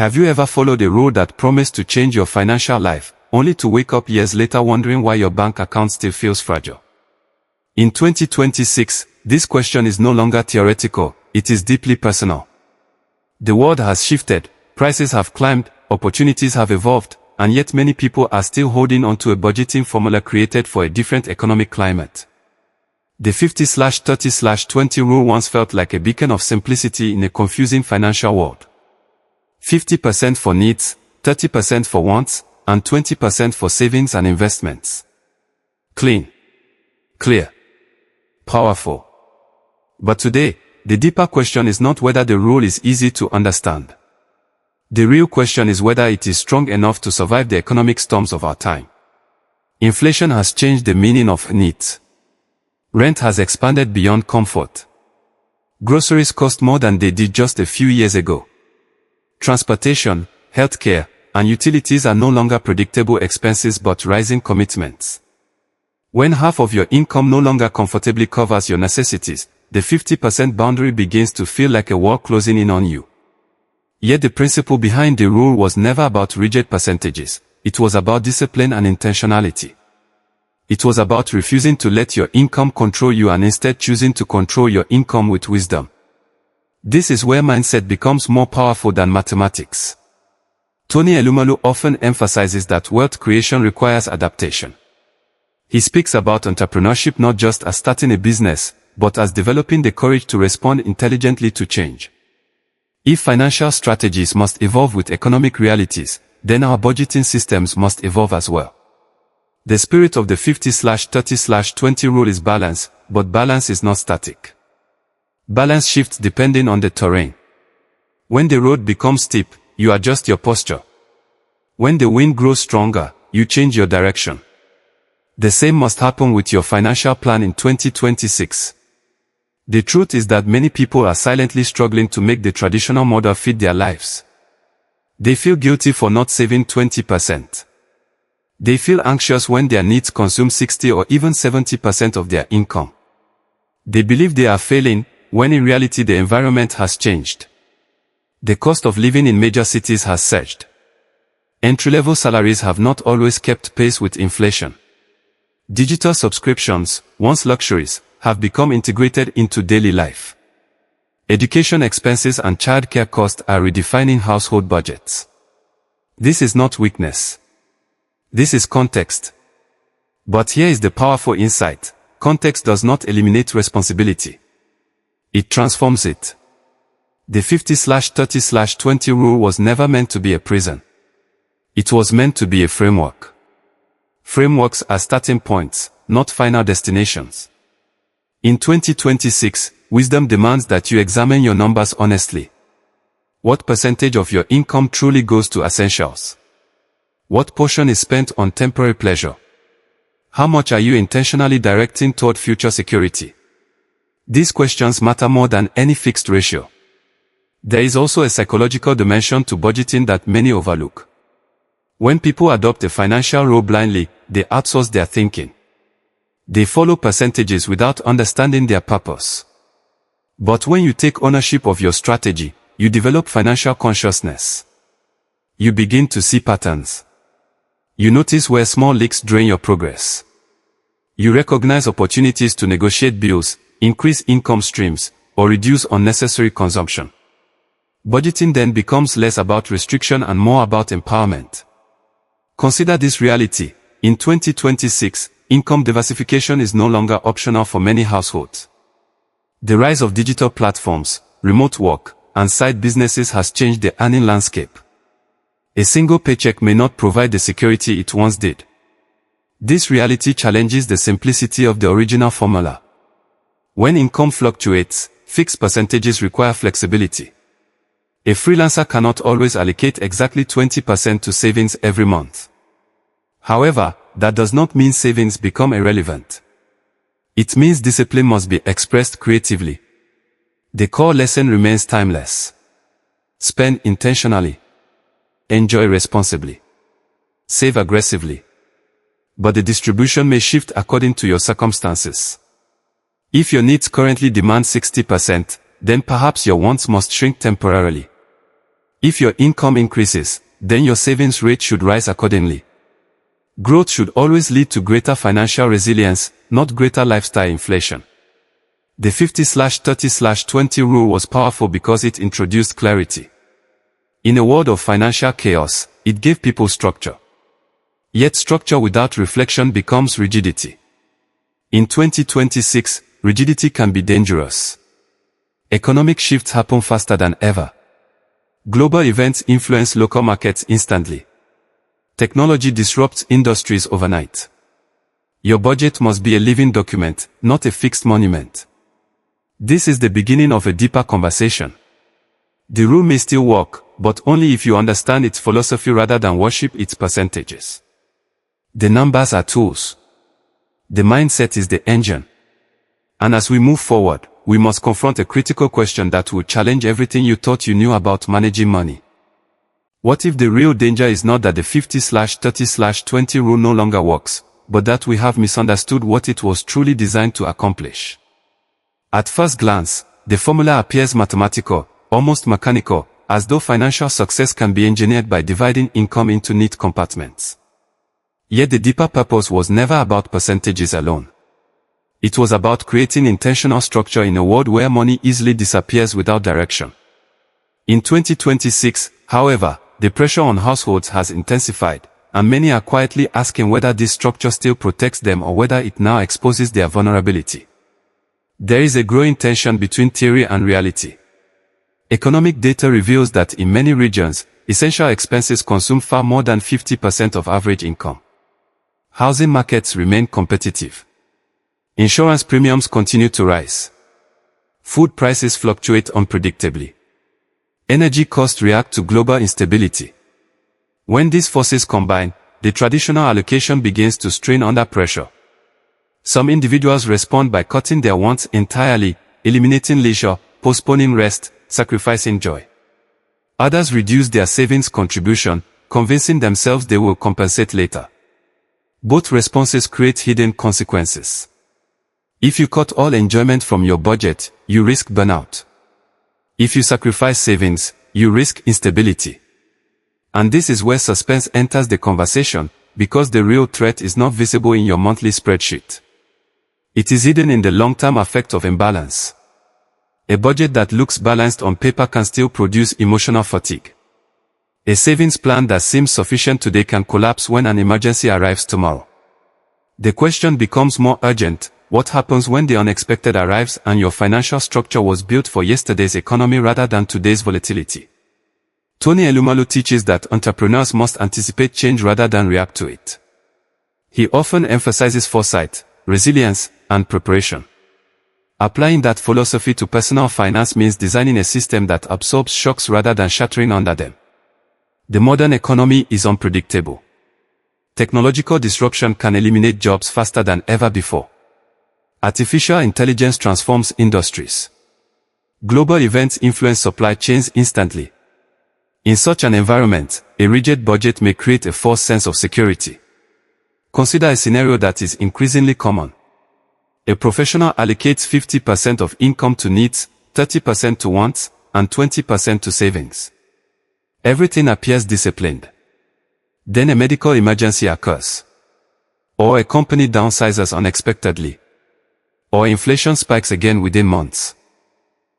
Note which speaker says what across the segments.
Speaker 1: Have you ever followed a rule that promised to change your financial life, only to wake up years later wondering why your bank account still feels fragile? In 2026, this question is no longer theoretical, it is deeply personal. The world has shifted, prices have climbed, opportunities have evolved, and yet many people are still holding on to a budgeting formula created for a different economic climate. The 50/30/20 rule once felt like a beacon of simplicity in a confusing financial world. 50% for needs, 30% for wants, and 20% for savings and investments. Clean, clear, powerful. But today, the deeper question is not whether the rule is easy to understand. The real question is whether it is strong enough to survive the economic storms of our time. Inflation has changed the meaning of needs. Rent has expanded beyond comfort. Groceries cost more than they did just a few years ago. Transportation, healthcare, and utilities are no longer predictable expenses but rising commitments. When half of your income no longer comfortably covers your necessities, the 50% boundary begins to feel like a wall closing in on you. Yet the principle behind the rule was never about rigid percentages, it was about discipline and intentionality. It was about refusing to let your income control you and instead choosing to control your income with wisdom. This is where mindset becomes more powerful than mathematics. Tony Elumelu often emphasizes that wealth creation requires adaptation. He speaks about entrepreneurship not just as starting a business, but as developing the courage to respond intelligently to change. If financial strategies must evolve with economic realities, then our budgeting systems must evolve as well. The spirit of the 50/30/20 rule is balance, but balance is not static. Balance shifts depending on the terrain. When the road becomes steep, you adjust your posture. When the wind grows stronger, you change your direction. The same must happen with your financial plan in 2026. The truth is that many people are silently struggling to make the traditional model fit their lives. They feel guilty for not saving 20%. They feel anxious when their needs consume 60 or even 70% of their income. They believe they are failing, when in reality the environment has changed. The cost of living in major cities has surged. Entry-level salaries have not always kept pace with inflation. Digital subscriptions, once luxuries, have become integrated into daily life. Education expenses and childcare costs are redefining household budgets. This is not weakness. This is context. But here is the powerful insight: context does not eliminate responsibility. It transforms it. The 50/30/20 rule was never meant to be a prison. It was meant to be a framework. Frameworks are starting points, not final destinations. In 2026, wisdom demands that you examine your numbers honestly. What percentage of your income truly goes to essentials? What portion is spent on temporary pleasure? How much are you intentionally directing toward future security? These questions matter more than any fixed ratio. There is also a psychological dimension to budgeting that many overlook. When people adopt a financial rule blindly, they outsource their thinking. They follow percentages without understanding their purpose. But when you take ownership of your strategy, you develop financial consciousness. You begin to see patterns. You notice where small leaks drain your progress. You recognize opportunities to negotiate bills, increase income streams, or reduce unnecessary consumption. Budgeting then becomes less about restriction and more about empowerment. Consider this reality: in 2026, income diversification is no longer optional for many households. The rise of digital platforms, remote work, and side businesses has changed the earning landscape. A single paycheck may not provide the security it once did. This reality challenges the simplicity of the original formula. When income fluctuates, fixed percentages require flexibility. A freelancer cannot always allocate exactly 20% to savings every month. However, that does not mean savings become irrelevant. It means discipline must be expressed creatively. The core lesson remains timeless. Spend intentionally. Enjoy responsibly. Save aggressively. But the distribution may shift according to your circumstances. If your needs currently demand 60%, then perhaps your wants must shrink temporarily. If your income increases, then your savings rate should rise accordingly. Growth should always lead to greater financial resilience, not greater lifestyle inflation. The 50/30/20 rule was powerful because it introduced clarity. In a world of financial chaos, it gave people structure. Yet structure without reflection becomes rigidity. In 2026, rigidity can be dangerous. Economic shifts happen faster than ever. Global events influence local markets instantly. Technology disrupts industries overnight. Your budget must be a living document, not a fixed monument. This is the beginning of a deeper conversation. The rule may still work, but only if you understand its philosophy rather than worship its percentages. The numbers are tools. The mindset is the engine. And as we move forward, we must confront a critical question that will challenge everything you thought you knew about managing money. What if the real danger is not that the 50/30/20 rule no longer works, but that we have misunderstood what it was truly designed to accomplish? At first glance, the formula appears mathematical, almost mechanical, as though financial success can be engineered by dividing income into neat compartments. Yet the deeper purpose was never about percentages alone. It was about creating intentional structure in a world where money easily disappears without direction. In 2026, however, the pressure on households has intensified, and many are quietly asking whether this structure still protects them or whether it now exposes their vulnerability. There is a growing tension between theory and reality. Economic data reveals that in many regions, essential expenses consume far more than 50% of average income. Housing markets remain competitive. Insurance premiums continue to rise. Food prices fluctuate unpredictably. Energy costs react to global instability. When these forces combine, the traditional allocation begins to strain under pressure. Some individuals respond by cutting their wants entirely, eliminating leisure, postponing rest, sacrificing joy. Others reduce their savings contribution, convincing themselves they will compensate later. Both responses create hidden consequences. If you cut all enjoyment from your budget, you risk burnout. If you sacrifice savings, you risk instability. And this is where suspense enters the conversation, because the real threat is not visible in your monthly spreadsheet. It is hidden in the long-term effect of imbalance. A budget that looks balanced on paper can still produce emotional fatigue. A savings plan that seems sufficient today can collapse when an emergency arrives tomorrow. The question becomes more urgent: what happens when the unexpected arrives and your financial structure was built for yesterday's economy rather than today's volatility? Tony Elumelu teaches that entrepreneurs must anticipate change rather than react to it. He often emphasizes foresight, resilience, and preparation. Applying that philosophy to personal finance means designing a system that absorbs shocks rather than shattering under them. The modern economy is unpredictable. Technological disruption can eliminate jobs faster than ever before. Artificial intelligence transforms industries. Global events influence supply chains instantly. In such an environment, a rigid budget may create a false sense of security. Consider a scenario that is increasingly common. A professional allocates 50% of income to needs, 30% to wants, and 20% to savings. Everything appears disciplined. Then a medical emergency occurs. Or a company downsizes unexpectedly. Or inflation spikes again within months.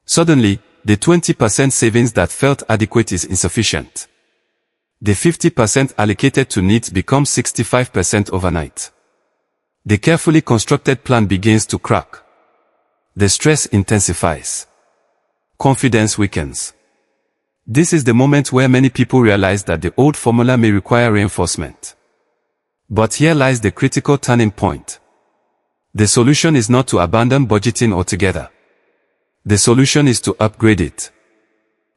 Speaker 1: Suddenly, the 20% savings that felt adequate is insufficient. The 50% allocated to needs becomes 65% overnight. The carefully constructed plan begins to crack. The stress intensifies. Confidence weakens. This is the moment where many people realize that the old formula may require reinforcement. But here lies the critical turning point. The solution is not to abandon budgeting altogether. The solution is to upgrade it.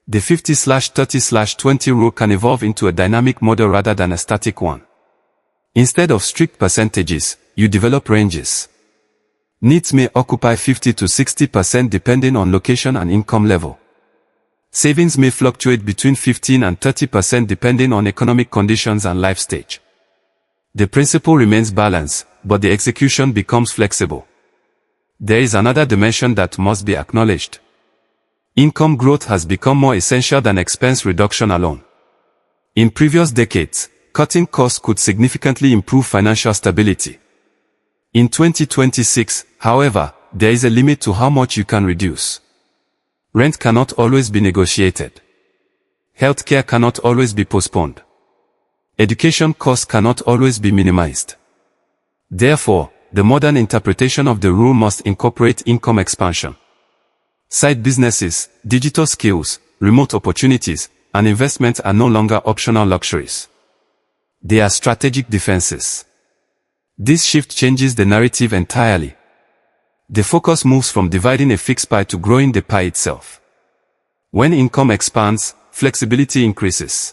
Speaker 1: The 50/30/20 rule can evolve into a dynamic model rather than a static one. Instead of strict percentages, you develop ranges. Needs may occupy 50 to 60% depending on location and income level. Savings may fluctuate between 15 and 30% depending on economic conditions and life stage. The principle remains balanced, but the execution becomes flexible. There is another dimension that must be acknowledged. Income growth has become more essential than expense reduction alone. In previous decades, cutting costs could significantly improve financial stability. In 2026, however, there is a limit to how much you can reduce. Rent cannot always be negotiated. Healthcare cannot always be postponed. Education costs cannot always be minimized. Therefore, the modern interpretation of the rule must incorporate income expansion. Side businesses, digital skills, remote opportunities, and investments are no longer optional luxuries. They are strategic defenses. This shift changes the narrative entirely. The focus moves from dividing a fixed pie to growing the pie itself. When income expands, flexibility increases.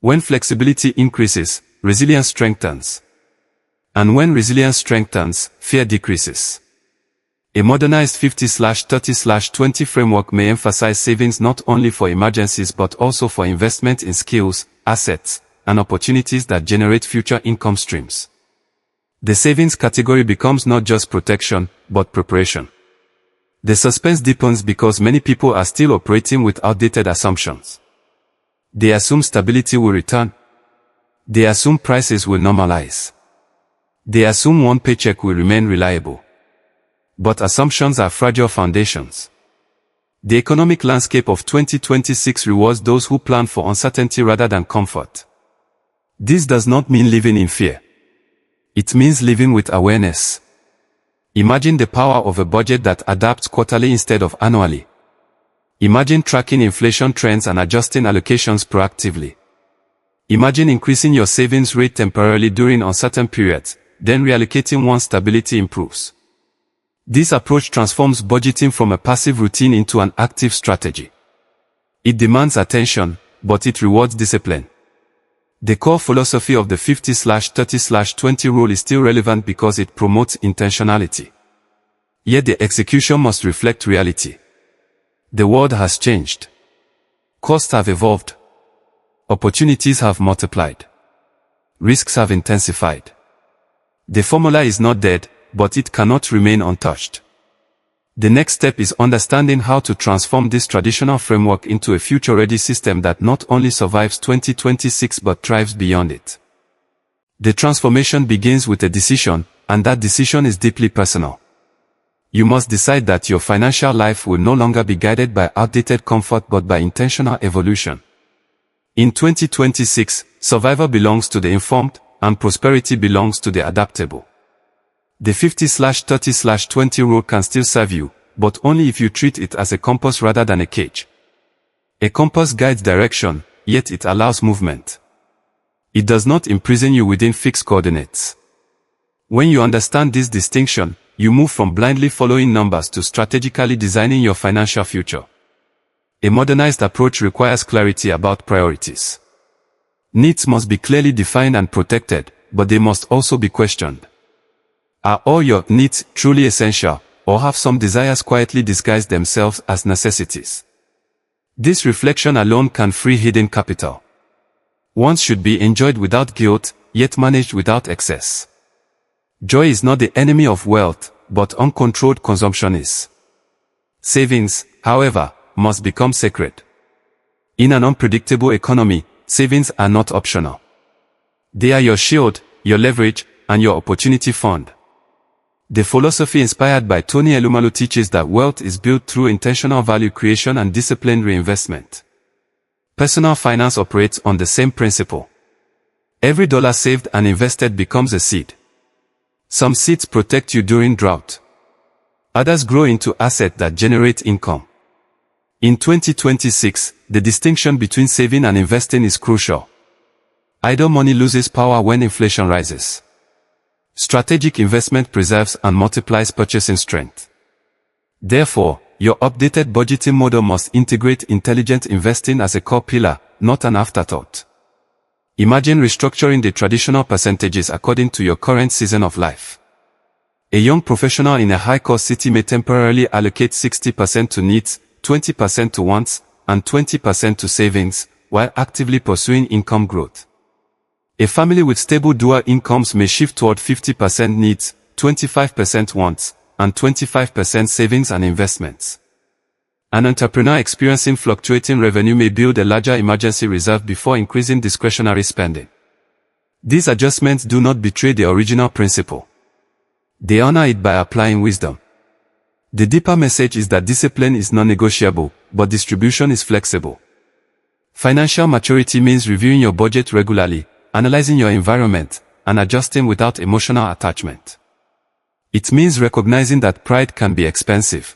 Speaker 1: When flexibility increases, resilience strengthens. And when resilience strengthens, fear decreases. A modernized 50/30/20 framework may emphasize savings not only for emergencies but also for investment in skills, assets, and opportunities that generate future income streams. The savings category becomes not just protection, but preparation. The suspense deepens because many people are still operating with outdated assumptions. They assume stability will return. They assume prices will normalize. They assume one paycheck will remain reliable. But assumptions are fragile foundations. The economic landscape of 2026 rewards those who plan for uncertainty rather than comfort. This does not mean living in fear. It means living with awareness. Imagine the power of a budget that adapts quarterly instead of annually. Imagine tracking inflation trends and adjusting allocations proactively. Imagine increasing your savings rate temporarily during uncertain periods, then reallocating once stability improves. This approach transforms budgeting from a passive routine into an active strategy. It demands attention, but it rewards discipline. The core philosophy of the 50/30/20 rule is still relevant because it promotes intentionality. Yet the execution must reflect reality. The world has changed. Costs have evolved. Opportunities have multiplied. Risks have intensified. The formula is not dead, but it cannot remain untouched. The next step is understanding how to transform this traditional framework into a future-ready system that not only survives 2026 but thrives beyond it. The transformation begins with a decision, and that decision is deeply personal. You must decide that your financial life will no longer be guided by outdated comfort but by intentional evolution. In 2026, survival belongs to the informed, and prosperity belongs to the adaptable. The 50/30/20 rule can still serve you, but only if you treat it as a compass rather than a cage. A compass guides direction, yet it allows movement. It does not imprison you within fixed coordinates. When you understand this distinction, you move from blindly following numbers to strategically designing your financial future. A modernized approach requires clarity about priorities. Needs must be clearly defined and protected, but they must also be questioned. Are all your needs truly essential, or have some desires quietly disguised themselves as necessities? This reflection alone can free hidden capital. Wants should be enjoyed without guilt, yet managed without excess. Joy is not the enemy of wealth, but uncontrolled consumption is. Savings, however, must become sacred. In an unpredictable economy, savings are not optional. They are your shield, your leverage, and your opportunity fund. The philosophy inspired by Tony Elumelu teaches that wealth is built through intentional value creation and disciplined reinvestment. Personal finance operates on the same principle. Every dollar saved and invested becomes a seed. Some seeds protect you during drought. Others grow into assets that generate income. In 2026, the distinction between saving and investing is crucial. Idle money loses power when inflation rises. Strategic investment preserves and multiplies purchasing strength. Therefore, your updated budgeting model must integrate intelligent investing as a core pillar, not an afterthought. Imagine restructuring the traditional percentages according to your current season of life. A young professional in a high-cost city may temporarily allocate 60% to needs, 20% to wants, and 20% to savings, while actively pursuing income growth. A family with stable dual incomes may shift toward 50% needs, 25% wants, and 25% savings and investments. An entrepreneur experiencing fluctuating revenue may build a larger emergency reserve before increasing discretionary spending. These adjustments do not betray the original principle. They honor it by applying wisdom. The deeper message is that discipline is non-negotiable, but distribution is flexible. Financial maturity means reviewing your budget regularly, analyzing your environment, and adjusting without emotional attachment. It means recognizing that pride can be expensive.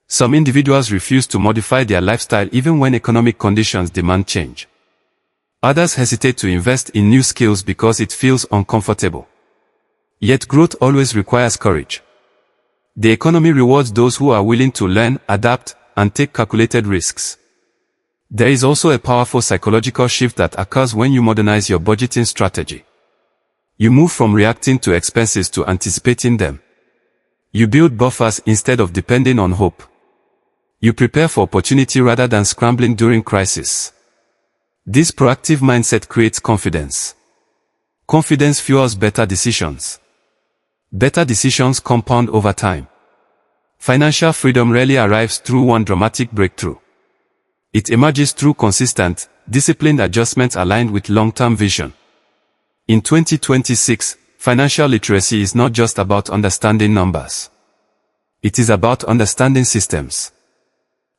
Speaker 1: Some individuals refuse to modify their lifestyle even when economic conditions demand change. Others hesitate to invest in new skills because it feels uncomfortable. Yet growth always requires courage. The economy rewards those who are willing to learn, adapt, and take calculated risks. There is also a powerful psychological shift that occurs when you modernize your budgeting strategy. You move from reacting to expenses to anticipating them. You build buffers instead of depending on hope. You prepare for opportunity rather than scrambling during crisis. This proactive mindset creates confidence. Confidence fuels better decisions. Better decisions compound over time. Financial freedom rarely arrives through one dramatic breakthrough. It emerges through consistent, disciplined adjustments aligned with long-term vision. In 2026, financial literacy is not just about understanding numbers. It is about understanding systems.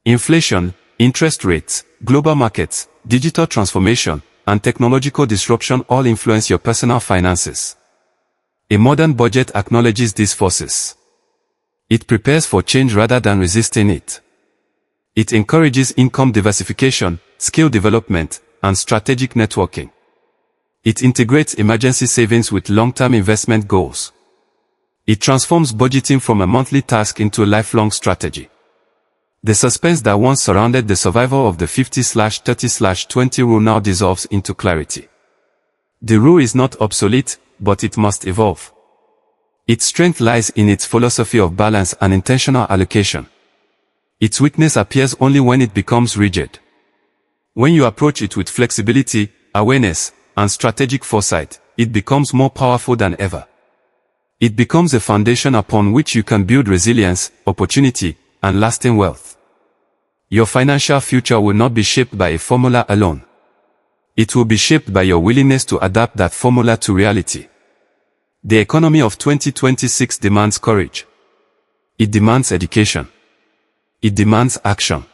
Speaker 1: Inflation, interest rates, global markets, digital transformation, and technological disruption all influence your personal finances. A modern budget acknowledges these forces. It prepares for change rather than resisting it. It encourages income diversification, skill development, and strategic networking. It integrates emergency savings with long-term investment goals. It transforms budgeting from a monthly task into a lifelong strategy. The suspense that once surrounded the survival of the 50/30/20 rule now dissolves into clarity. The rule is not obsolete, but it must evolve. Its strength lies in its philosophy of balance and intentional allocation. Its weakness appears only when it becomes rigid. When you approach it with flexibility, awareness, and strategic foresight, it becomes more powerful than ever. It becomes a foundation upon which you can build resilience, opportunity, and lasting wealth. Your financial future will not be shaped by a formula alone. It will be shaped by your willingness to adapt that formula to reality. The economy of 2026 demands courage. It demands education. It demands action.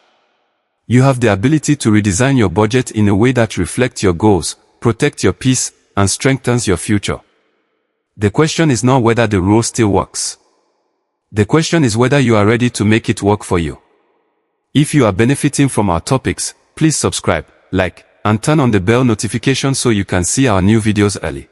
Speaker 1: You have the ability to redesign your budget in a way that reflects your goals, protects your peace, and strengthens your future. The question is not whether the rule still works. The question is whether you are ready to make it work for you. If you are benefiting from our topics, please subscribe, like, and turn on the bell notification so you can see our new videos early.